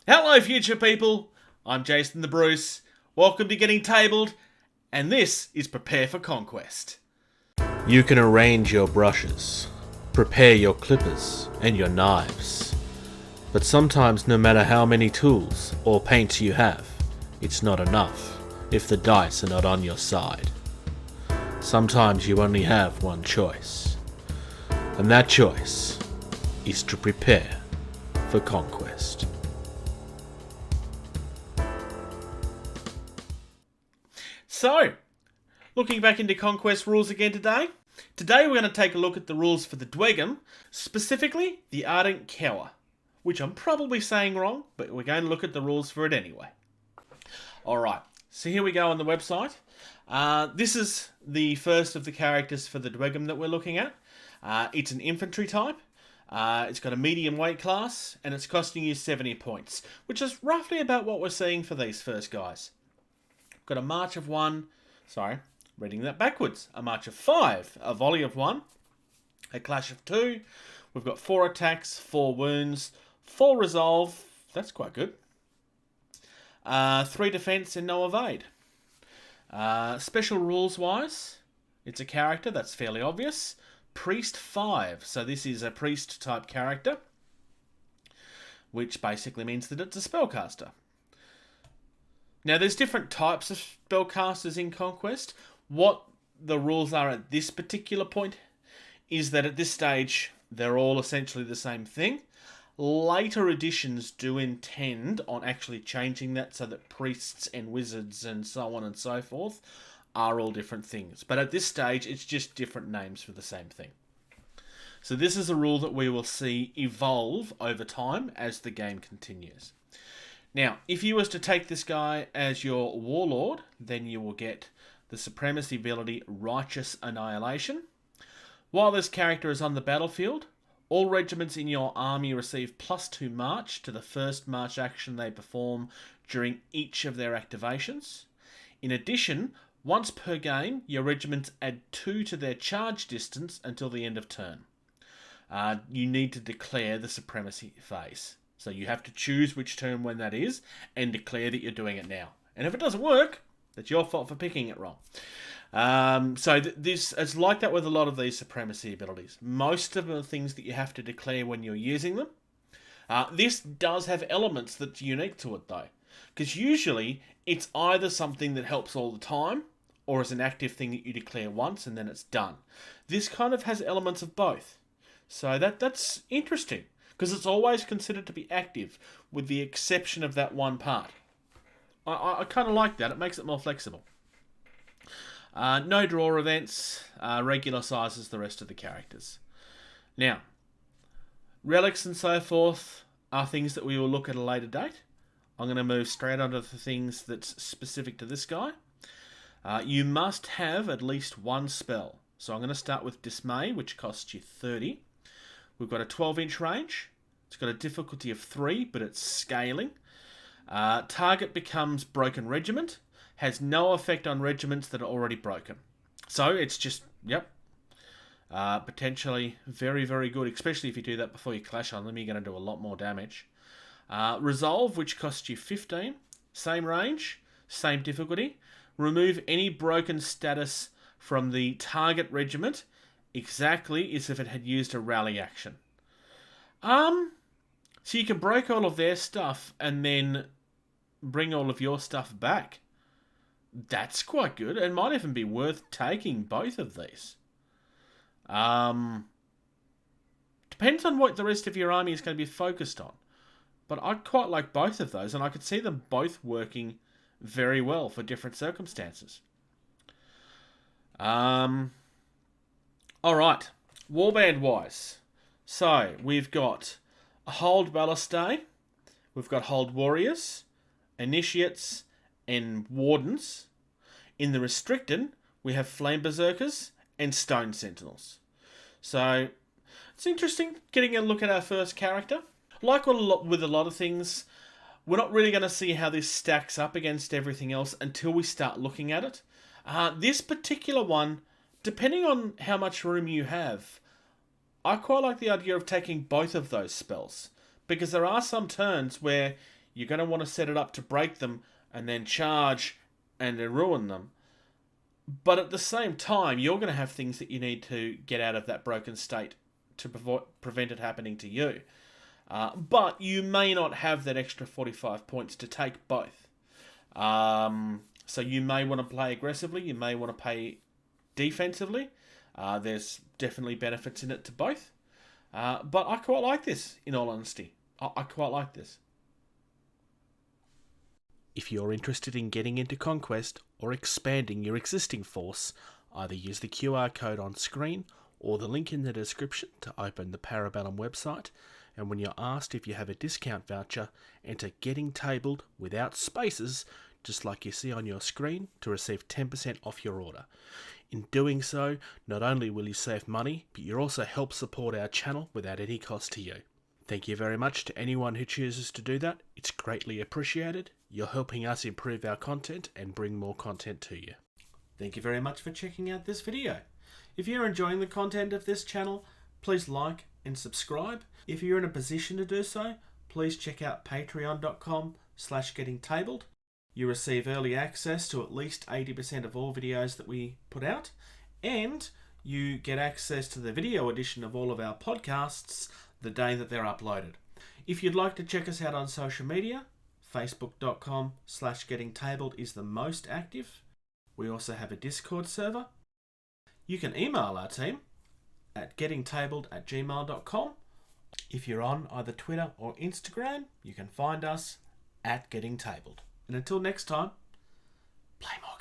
Hello, future people. I'm Jason the Bruce. Welcome to Getting Tabled, and this is Prepare for Conquest. You can arrange your brushes, prepare your clippers and your knives, but sometimes no matter how many tools or paints you have, it's not enough if the dice are not on your side. Sometimes you only have one choice, and that choice is to prepare for conquest. So, looking back into Conquest rules again today. Today we're going to take a look at the rules for the Dweghom, specifically the Ardent Kerawegh, which I'm probably saying wrong, but we're going to look at the rules for it anyway. Alright, so here we go on the website. This is the first of the characters for the Dweghom that we're looking at. It's an infantry type. It's got a medium weight class, and it's costing you 70 points, which is roughly about what we're seeing for these first guys. Got a march of 1, reading that backwards. A march of 5, a volley of 1, a clash of 2. We've got 4 attacks, 4 wounds, 4 resolve. That's quite good. 3 defense and no evade. Special rules wise, it's a character, that's fairly obvious. Priest 5, so this is a priest type character, which basically means that it's a spellcaster. Now, there's different types of spellcasters in Conquest. What the rules are at this particular point is that at this stage, they're all essentially the same thing. Later editions do intend on actually changing that so that priests and wizards and so on and so forth are all different things. But at this stage, it's just different names for the same thing. So this is a rule that we will see evolve over time as the game continues. Now, if you was to take this guy as your warlord, then you will get the supremacy ability Righteous Annihilation. While this character is on the battlefield, all regiments in your army receive +2 march to the first march action they perform during each of their activations. In addition, once per game, your regiments add 2 to their charge distance until the end of turn. You need to declare the supremacy phase. So you have to choose which turn when that is and declare that you're doing it now. And if it doesn't work, that's your fault for picking it wrong. It's like that with a lot of these supremacy abilities. Most of the things that you have to declare when you're using them. This does have elements that's unique to it though. Because usually it's either something that helps all the time or is an active thing that you declare once and then it's done. This kind of has elements of both. So that's interesting. Because it's always considered to be active, with the exception of that one part. I kind of like that. It makes it more flexible. No draw events, regular size as the rest of the characters. Now, relics and so forth are things that we will look at a later date. I'm going to move straight on to the things that's specific to this guy. You must have at least one spell. So I'm going to start with Dismay, which costs you 30. We've got a 12-inch range. It's got a difficulty of 3, but it's scaling. Target becomes Broken Regiment. Has no effect on regiments that are already broken. So it's just, potentially very, very good, especially if you do that before you clash on them. You're going to do a lot more damage. Resolve, which costs you 15. Same range, same difficulty. Remove any broken status from the target regiment, exactly as if it had used a rally action. So you can break all of their stuff and then bring all of your stuff back. That's quite good. It might even be worth taking both of these. Depends on what the rest of your army is going to be focused on. But I quite like both of those, and I could see them both working very well for different circumstances. Alright, warband-wise. So, we've got a Hold Balustae, we've got Hold Warriors, Initiates, and Wardens. In the Restricted, we have Flame Berserkers and Stone Sentinels. So, it's interesting getting a look at our first character. Like with a lot of things, we're not really going to see how this stacks up against everything else until we start looking at it. This particular one, depending on how much room you have, I quite like the idea of taking both of those spells. Because there are some turns where You're going to want to set it up to break them and then charge and then ruin them. But at the same time, you're going to have things that you need to get out of that broken state to prevent it happening to you. But you may not have that extra 45 points to take both. So you may want to play aggressively, you may want to play defensively. There's definitely benefits in it to both. But I quite like this, in all honesty. I quite like this. If you're interested in getting into Conquest or expanding your existing force, either use the QR code on screen or the link in the description to open the Parabellum website, and when you're asked if you have a discount voucher, enter Getting Tabled without spaces, just like you see on your screen, to receive 10% off your order. In doing so, not only will you save money, but you also help support our channel without any cost to you. Thank you very much to anyone who chooses to do that. It's greatly appreciated. You're helping us improve our content and bring more content to you. Thank you very much for checking out this video. If you're enjoying the content of this channel, please like and subscribe. If you're in a position to do so, please check out patreon.com/gettingtabled. You receive early access to at least 80% of all videos that we put out, and you get access to the video edition of all of our podcasts the day that they're uploaded. If you'd like to check us out on social media, facebook.com/gettingtabled is the most active. We also have a Discord server. You can email our team at gettingtabled@gmail.com. If you're on either Twitter or Instagram, you can find us at gettingtabled. And until next time, play more.